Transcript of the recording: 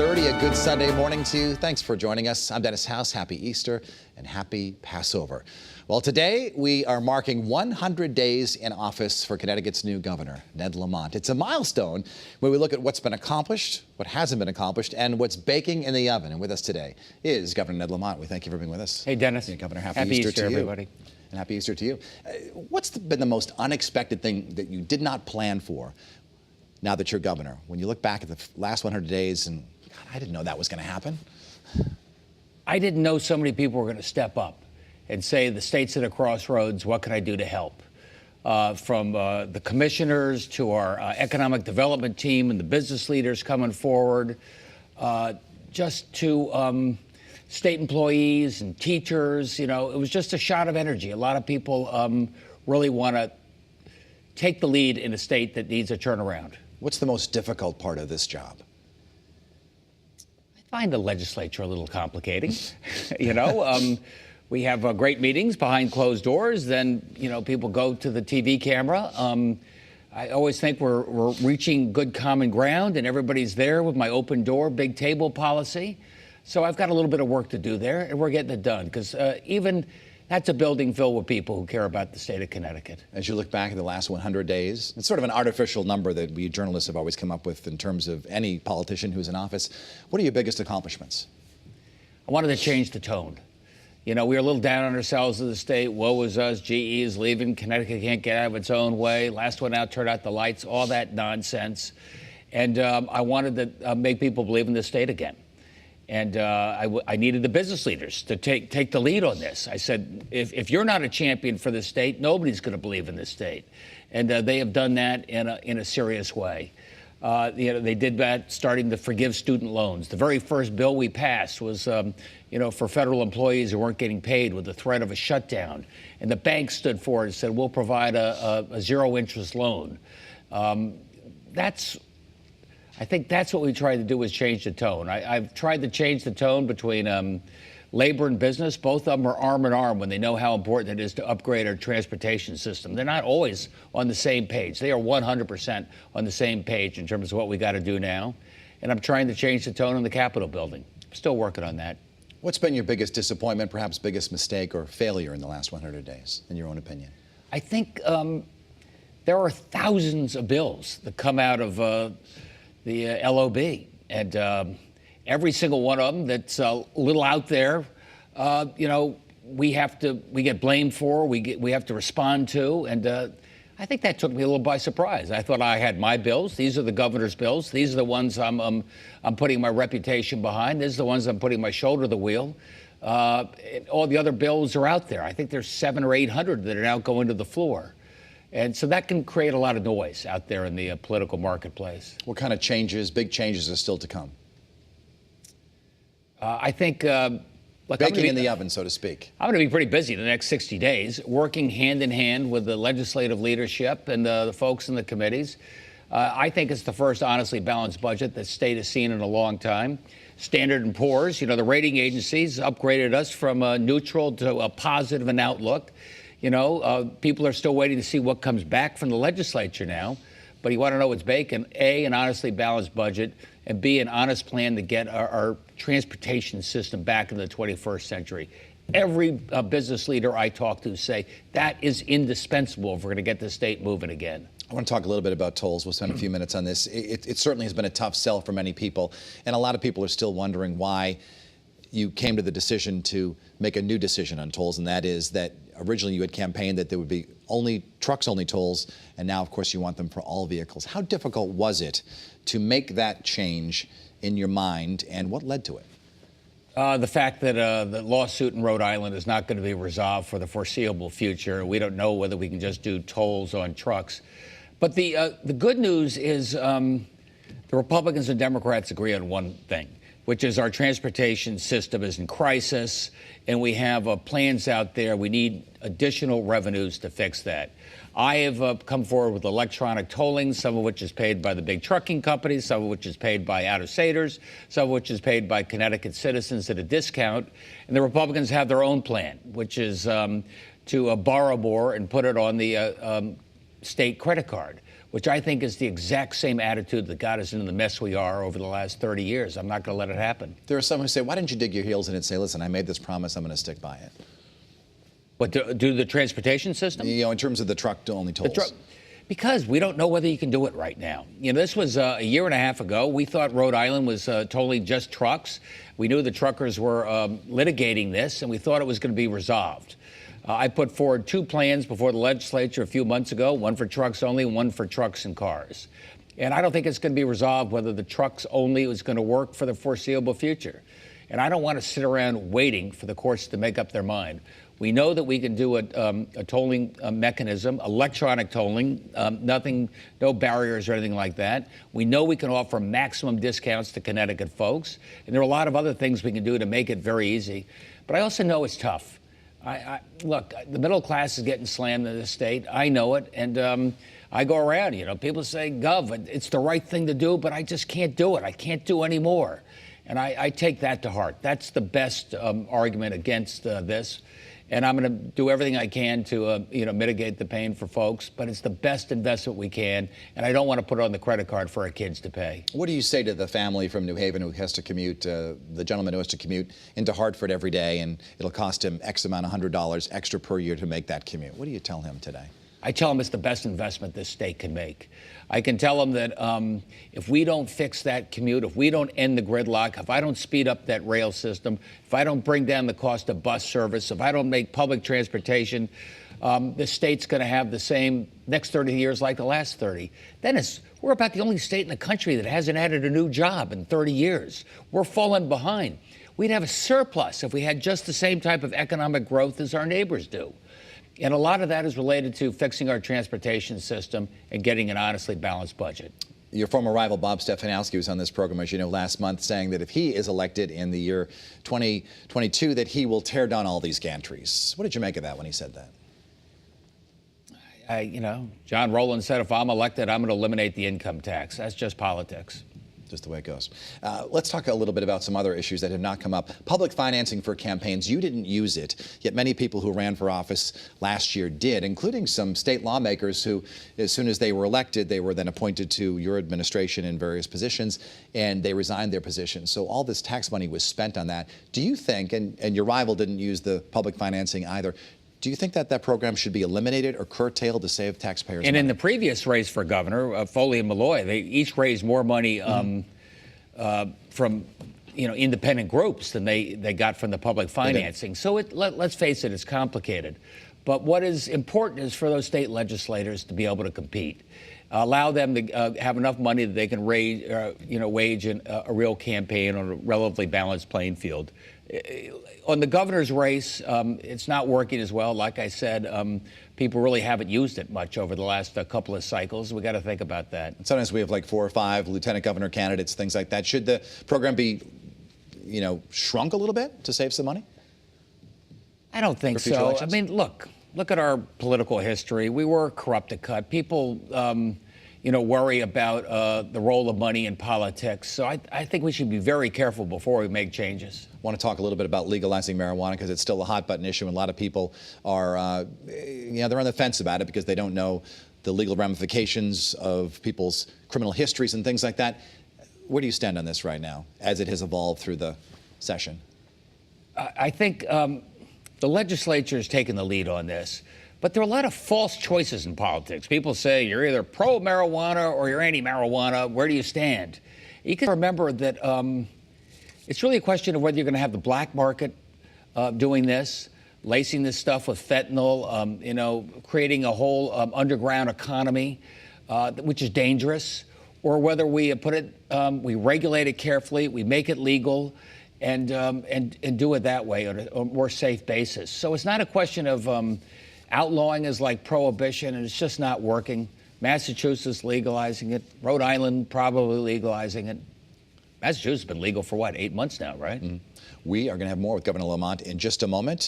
6:30, a good Sunday morning to you. Thanks for joining us. I'm Dennis House. Happy Easter and happy Passover. Well, today we are marking 100 days in office for Connecticut's new governor, Ned Lamont. It's a milestone where we look at what's been accomplished, what hasn't been accomplished, and what's baking in the oven. And with us today is Governor Ned Lamont. We thank you for being with us. Hey, Dennis. Hey, Governor, happy Easter to you. Everybody. And happy Easter to you. What's been the most unexpected thing that you did not plan for now that you're governor? When you look back at the last 100 days and, God, I didn't know that was going to happen. I didn't know so many people were going to step up and say the state's at a crossroads, what can I do to help? From the commissioners to our economic development team and the business leaders coming forward, just to state employees and teachers. You know, it was just a shot of energy. A lot of people really want to take the lead in a state that needs a turnaround. What's the most difficult part of this job? I find the legislature a little complicating. You know, we have great meetings behind closed doors. Then, you know, people go to the TV camera. I always think we're reaching good common ground and everybody's there with my open door, big table policy. So I've got a little bit of work to do there, and we're getting it done, because even that's a building filled with people who care about the state of Connecticut. As you look back at the last 100 days, it's sort of an artificial number that we journalists have always come up with in terms of any politician who's in office. What are your biggest accomplishments? I wanted to change the tone. You know, we were a little down on ourselves as a state. Woe is us. GE is leaving. Connecticut can't get out of its own way. Last one out, turn out the lights, all that nonsense. And I wanted to make people believe in this state again. And I needed the business leaders to take the lead on this. I said, if you're not a champion for this state, nobody's going to believe in this state. And they have done that in a serious way. You know, they did that starting to forgive student loans. The very first bill we passed was, you know, for federal employees who weren't getting paid with the threat of a shutdown. And the bank stood forward and said, we'll provide a zero-interest loan. I think that's what we tried to do, is change the tone. I've tried to change the tone between labor and business. Both of them are arm in arm when they know how important it is to upgrade our transportation system. They're not always on the same page. They are 100% on the same page in terms of what we got to do now. And I'm trying to change the tone in the Capitol building. Still working on that. What's been your biggest disappointment, perhaps biggest mistake or failure in the last 100 days, in your own opinion? I think there are thousands of bills that come out of the LOB, and every single one of them that's a little out there, you know, we get blamed for, we have to respond to, and I think that took me a little by surprise. I thought I had my bills. These are the governor's bills. These are the ones I'm putting my reputation behind. These are the ones I'm putting my shoulder to the wheel. All the other bills are out there. I think there's 700 or 800 that are now going to the floor. And so that can create a lot of noise out there in the political marketplace. What kind of changes, big changes, are still to come? I think... baking in the oven, so to speak. I'm going to be pretty busy the next 60 days, working hand in hand with the legislative leadership and the folks in the committees. I think it's the first honestly balanced budget the state has seen in a long time. Standard & Poor's, you know, the rating agencies upgraded us from neutral to a positive in outlook. You know, people are still waiting to see what comes back from the legislature now. But you want to know what's baking: A, an honestly balanced budget, and B, an honest plan to get our transportation system back in the 21st century. Every business leader I talk to say that is indispensable if we're going to get the state moving again. I want to talk a little bit about tolls. We'll spend a few minutes on this. It certainly has been a tough sell for many people, and a lot of people are still wondering why you came to the decision to make a new decision on tolls, and that is that originally you had campaigned that there would be only trucks-only tolls, and now, of course, you want them for all vehicles. How difficult was it to make that change in your mind, and what led to it? The fact that the lawsuit in Rhode Island is not going to be resolved for the foreseeable future. We don't know whether we can just do tolls on trucks. But the good news is the Republicans and Democrats agree on one thing, which is our transportation system is in crisis, and we have plans out there. We need additional revenues to fix that. I have come forward with electronic tolling, some of which is paid by the big trucking companies, some of which is paid by out-of-staters, some of which is paid by Connecticut citizens at a discount. And the Republicans have their own plan, which is to borrow more and put it on the state credit card, which I think is the exact same attitude that got us into the mess we are over the last 30 years. I'm not going to let it happen. There are some who say, why didn't you dig your heels in and say, listen, I made this promise, I'm going to stick by it? What, do the transportation system? You know, in terms of the truck-only tolls. Because we don't know whether you can do it right now. You know, this was a year and a half ago. We thought Rhode Island was totally just trucks. We knew the truckers were litigating this, and we thought it was going to be resolved. I put forward 2 plans before the legislature a few months ago, one for trucks only, one for trucks and cars. And I don't think it's going to be resolved whether the trucks only is going to work for the foreseeable future. And I don't want to sit around waiting for the courts to make up their mind. We know that we can do a tolling mechanism, electronic tolling, no barriers or anything like that. We know we can offer maximum discounts to Connecticut folks. And there are a lot of other things we can do to make it very easy. But I also know it's tough. Look, the middle class is getting slammed in this state. I know it. And I go around, you know, people say, Gov, it's the right thing to do, but I just can't do it. I can't do any more. And I take that to heart. That's the best argument against this. And I'm going to do everything I can to, mitigate the pain for folks. But it's the best investment we can. And I don't want to put it on the credit card for our kids to pay. What do you say to the family from New Haven who has to commute, the gentleman who has to commute into Hartford every day, and it'll cost him X amount, $100 extra per year to make that commute? What do you tell him today? I tell him it's the best investment this state can make. I can tell him that if we don't fix that commute, if we don't end the gridlock, if I don't speed up that rail system, if I don't bring down the cost of bus service, if I don't make public transportation, the state's going to have the same next 30 years like the last 30. Then we're about the only state in the country that hasn't added a new job in 30 years. We're falling behind. We'd have a surplus if we had just the same type of economic growth as our neighbors do. And a lot of that is related to fixing our transportation system and getting an honestly balanced budget. Your former rival, Bob Stefanowski, was on this program, as you know, last month, saying that if he is elected in the year 2022, that he will tear down all these gantries. What did you make of that when he said that? John Rowland said, if I'm elected, I'm going to eliminate the income tax. That's just politics. Just the way it goes. Let's talk a little bit about some other issues that have not come up. Public financing for campaigns. You didn't use it, yet many people who ran for office last year did, including some state lawmakers who, as soon as they were elected, they were then appointed to your administration in various positions, and they resigned their positions. So all this tax money was spent on that. Do you think, and your rival didn't use the public financing either, do you think that that program should be eliminated or curtailed to save taxpayers money? In the previous race for governor, Foley and Malloy, they each raised more money from independent groups than they got from the public financing. So let's face it, it's complicated. But what is important is for those state legislators to be able to compete. Allow them to have enough money that they can wage a real campaign on a relatively balanced playing field. On the governor's race, it's not working as well. Like I said, people really haven't used it much over the last couple of cycles. We got to think about that. And sometimes we have like 4 or 5 lieutenant governor candidates, things like that. Should the program be, shrunk a little bit to save some money? I don't think so. Elections? I mean, look at our political history. We were corrupt to cut. People, worry about the role of money in politics. So I think we should be very careful before we make changes. I want to talk a little bit about legalizing marijuana because it's still a hot button issue, and a lot of people are, they're on the fence about it because they don't know the legal ramifications of people's criminal histories and things like that. Where do you stand on this right now as it has evolved through the session? I think the legislature has taken the lead on this. But there are a lot of false choices in politics. People say you're either pro-marijuana or you're anti-marijuana. Where do you stand? You can remember that it's really a question of whether you're going to have the black market doing this, lacing this stuff with fentanyl, creating a whole underground economy, which is dangerous, or whether we we regulate it carefully, we make it legal, and do it that way on a more safe basis. So it's not a question of outlawing is like prohibition, and it's just not working. Massachusetts legalizing it. Rhode Island probably legalizing it. Massachusetts has been legal for, 8 months now, right? We are going to have more with Governor Lamont in just a moment.